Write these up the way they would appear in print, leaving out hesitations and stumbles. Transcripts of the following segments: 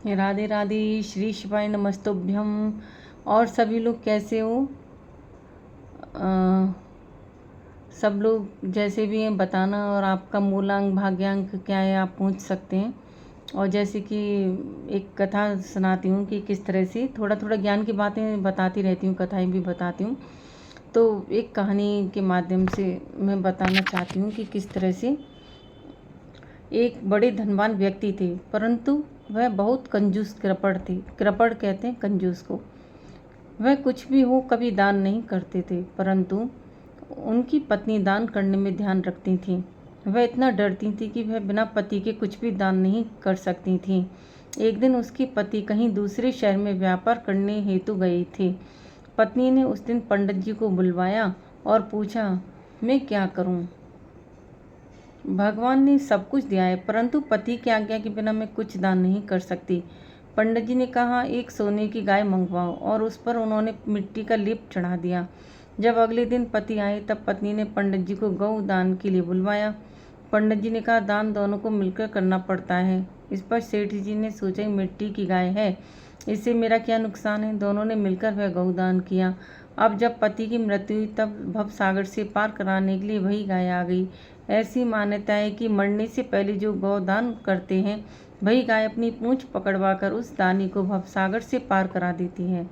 राधे राधे। श्री शिवाय नमस्तुभ्यम। और सभी लोग कैसे हो? सब लोग जैसे भी हैं बताना, और आपका मूलांक भाग्यांक क्या है आप पूछ सकते हैं। और जैसे कि एक कथा सुनाती हूँ कि किस तरह से थोड़ा थोड़ा ज्ञान की बातें बताती रहती हूँ, कथाएं भी बताती हूँ। तो एक कहानी के माध्यम से मैं बताना चाहती हूँ कि किस तरह से एक बड़े धनवान व्यक्ति थे, परंतु वह बहुत कंजूस कृपण थे। कृपण कहते हैं कंजूस को। वह कुछ भी हो कभी दान नहीं करते थे, परंतु उनकी पत्नी दान करने में ध्यान रखती थी। वह इतना डरती थी कि वह बिना पति के कुछ भी दान नहीं कर सकती थी। एक दिन उसके पति कहीं दूसरे शहर में व्यापार करने हेतु गए थे। पत्नी ने उस दिन पंडित जी को बुलवाया और पूछा, मैं क्या करूं? भगवान ने सब कुछ दिया है, परंतु पति की आज्ञा के बिना मैं कुछ दान नहीं कर सकती। पंडित जी ने कहा, एक सोने की गाय मंगवाओ, और उस पर उन्होंने मिट्टी का लेप चढ़ा दिया। जब अगले दिन पति आए तब पत्नी ने पंडित जी को गौ दान के लिए बुलवाया। पंडित जी ने कहा, दान दोनों को मिलकर करना पड़ता है। इस पर सेठ जी ने सोचा, मिट्टी की गाय है, इससे मेरा क्या नुकसान है। दोनों ने मिलकर वह गौदान किया। अब जब पति की मृत्यु हुई तब भव सागर से पार कराने के लिए वही गाय आ गई। ऐसी मान्यता है कि मरने से पहले जो गौदान करते हैं वही गाय अपनी पूंछ पकड़वाकर उस दानी को भवसागर से पार करा देती है।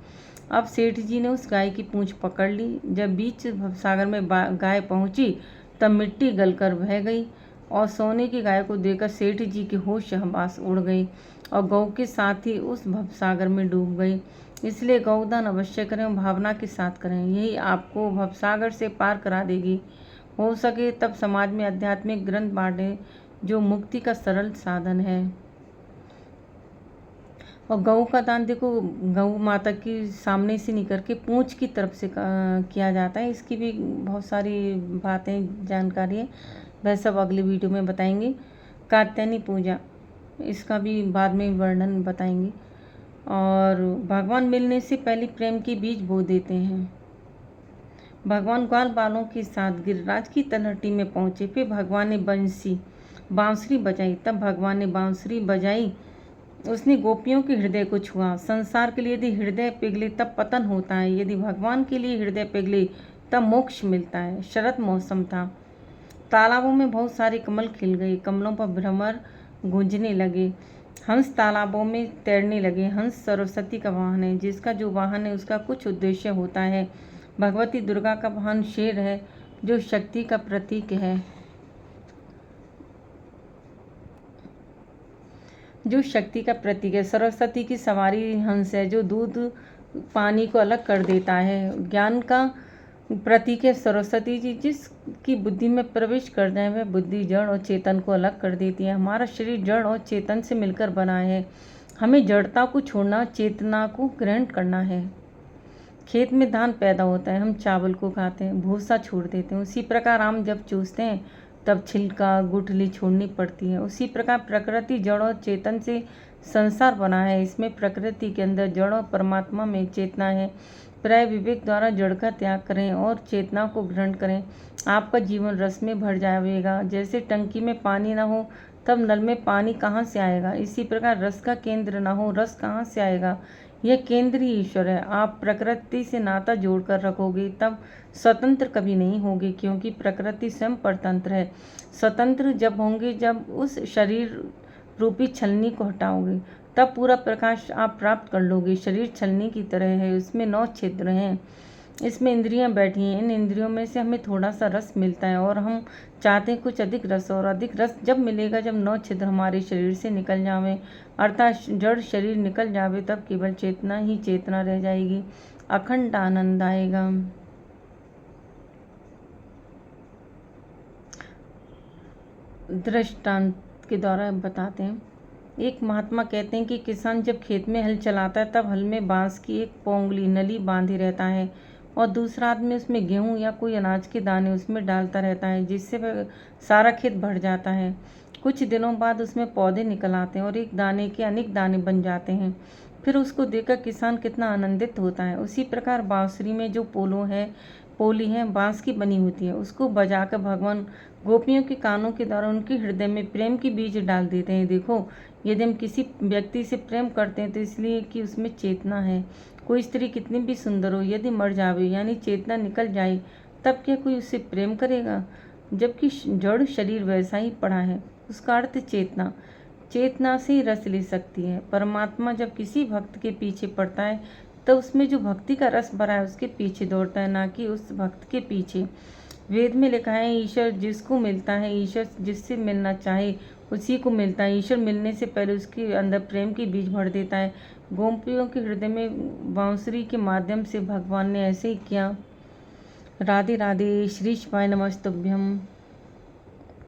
अब सेठ जी ने उस गाय की पूंछ पकड़ ली। जब बीच भवसागर में गाय पहुंची तब मिट्टी गलकर बह गई, और सोने की गाय को देखकर सेठ जी की होश हवास उड़ गई और गौ के साथ ही उस भवसागर में डूब गई। इसलिए गौदान अवश्य करें, भावना के साथ करें, यही आपको भवसागर से पार करा देगी। हो सके तब समाज में आध्यात्मिक ग्रंथ बांटें, जो मुक्ति का सरल साधन है। और गऊ का दान देखो, गऊ माता की सामने से नहीं करके पूंछ की तरफ से किया जाता है। इसकी भी बहुत सारी बातें जानकारी है, वह सब अगले वीडियो में बताएंगे। कात्यायनी पूजा, इसका भी बाद में वर्णन बताएंगे। और भगवान मिलने से पहले प्रेम के बीज बो देते हैं। भगवान ग्वाल बालों के साथ गिरिराज की तलहटी में पहुंचे। फिर भगवान ने बांसुरी बजाई। तब भगवान ने बांसुरी बजाई, उसने गोपियों के हृदय को छुआ। संसार के लिए यदि हृदय पिघले तब पतन होता है, यदि भगवान के लिए हृदय पिघले तब मोक्ष मिलता है। शरद मौसम था, तालाबों में बहुत सारे कमल खिल गए। कमलों पर भ्रमर गूंजने लगे। हंस तालाबों में तैरने लगे। हंस सरस्वती का वाहन है, जिसका जो वाहन है उसका कुछ उद्देश्य होता है। भगवती दुर्गा का वाहन शेर है, जो शक्ति का प्रतीक है। सरस्वती की सवारी हंस है, जो दूध पानी को अलग कर देता है। ज्ञान का प्रतीक है सरस्वती जी, जिसकी बुद्धि में प्रवेश करते हैं वह बुद्धि जड़ और चेतन को अलग कर देती है। हमारा शरीर जड़ और चेतन से मिलकर बना है। हमें जड़ता को छोड़ना, चेतना को ग्रहण करना है। खेत में धान पैदा होता है, हम चावल को खाते हैं, भूसा छोड़ देते हैं। उसी प्रकार आम जब चूसते हैं तब छिलका गुठली छोड़नी पड़ती है। उसी प्रकार प्रकृति जड़ और चेतन से संसार बना है। इसमें प्रकृति के अंदर जड़ और परमात्मा में चेतना है। प्राय विवेक द्वारा जड़ का त्याग करें और चेतना को ग्रहण करें, आपका जीवन रस में भर जाएगा। जैसे टंकी में पानी न हो तब नल में पानी कहाँ से आएगा, इसी प्रकार रस का केंद्र न हो रस कहाँ से आएगा। यह केंद्र ही ईश्वर है। आप प्रकृति से नाता जोड़कर रखोगे तब स्वतंत्र कभी नहीं होगे, क्योंकि प्रकृति स्वयं परतंत्र है। स्वतंत्र जब होंगे जब उस शरीर रूपी छलनी को हटाओगे, तब पूरा प्रकाश आप प्राप्त कर लोगे। शरीर छलनी की तरह है, उसमें 9 छिद्र हैं, इसमें इंद्रियां बैठी हैं। इन इंद्रियों में से हमें थोड़ा सा रस मिलता है और हम चाहते हैं कुछ अधिक रस, और अधिक रस जब मिलेगा जब 9 छिद्र हमारे शरीर से निकल जावे, अर्थात जड़ शरीर निकल जावे, तब केवल चेतना ही चेतना रह जाएगी। अखंड आनंद आएगा। दृष्टांत के द्वारा बताते हैं। एक महात्मा कहते हैं कि किसान जब खेत में हल चलाता है तब हल में बांस की एक पोंगली नली बांधे रहता है, और दूसरा आदमी उसमें गेहूं या कोई अनाज के दाने उसमें डालता रहता है, जिससे वह सारा खेत भर जाता है। कुछ दिनों बाद उसमें पौधे निकल आते हैं और एक दाने के अनेक दाने बन जाते हैं। फिर उसको देखकर किसान कितना आनंदित होता है। उसी प्रकार बांसुरी में जो पोली है बांस की बनी होती है, उसको बजाकर भगवान गोपियों के कानों के द्वारा उनके हृदय में प्रेम के बीज डाल देते हैं। देखो, यदि हम किसी व्यक्ति से प्रेम करते हैं तो इसलिए कि उसमें चेतना है। कोई स्त्री कितनी भी सुंदर हो, यदि मर जावे यानी चेतना निकल जाए, तब क्या कोई उससे प्रेम करेगा? जबकि जड़ शरीर वैसा ही पड़ा है। उसका अर्थ चेतना, चेतना से ही रस ले सकती है। परमात्मा जब किसी भक्त के पीछे पड़ता है तो उसमें जो भक्ति का रस भरा है उसके पीछे दौड़ता है, ना कि उस भक्त के पीछे। वेद में लिखा है, ईश्वर जिसको मिलता है, ईश्वर जिससे मिलना चाहे उसी को मिलता है। ईश्वर मिलने से पहले उसके अंदर प्रेम की बीज भर देता है। गोपियों के हृदय में बांसुरी के माध्यम से भगवान ने ऐसे ही किया। राधे राधे। श्री शिवाय नमस्तुभ्यम।